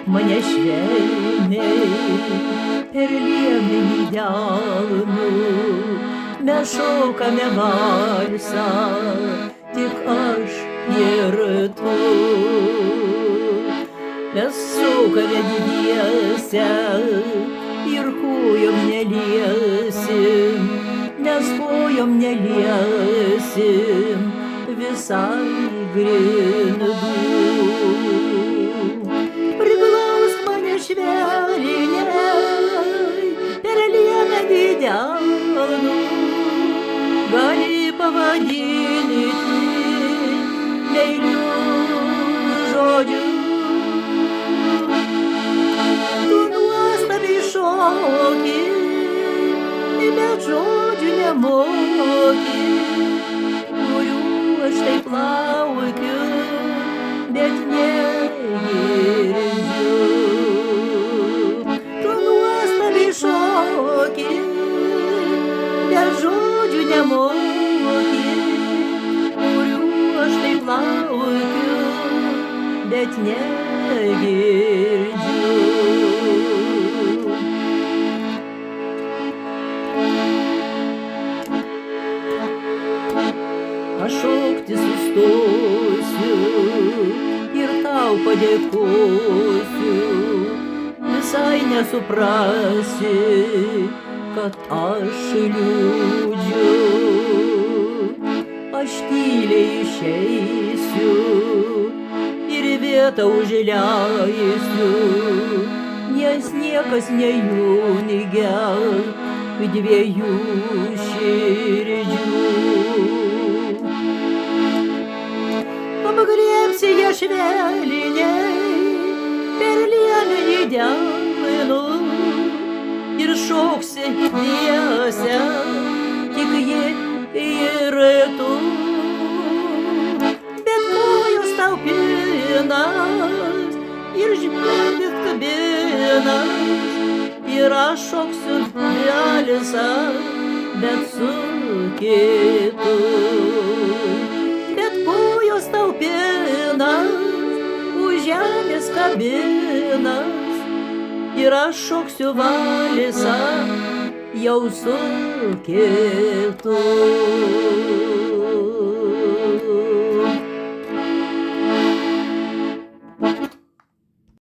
mane švelniai per liemenį delnu. Mes šokame valsą, tik aš ir tu. Mes šokame dviese ir kojom neliesim, nes kojom neliesim visai grindų. Priglausk mane švelniai per liemenį delnu, gali pavadinti meiliu žodžiu. Tu nuostabiai šoki, bet žodžių nemoki, kurių aš taip laukiu, bet negirdžiu. Tu nuostabiai šoki, bet žodžių nemoki, kurių aš taip laukiu, bet negirdžiu. Aš šokti sustosiu ir tau padėkosiu, visai nesuprasi, kad aš liūdžiu. Aš tyliai išeisiu ir vietą užleisiu, nes niekas nejungia dviejų širdžių. Apgriebsi ją švelniai per liemenį delnu ir šoksi dviese, tik ji ir tu. Bet kojos tau pinas ir žvilgsnis kabinas, ir aš šoksiu valsą, bet su kitu. Bet kojos tau pinas, už žemės kabinas, ir aš šoksiu valsą jau su kitu.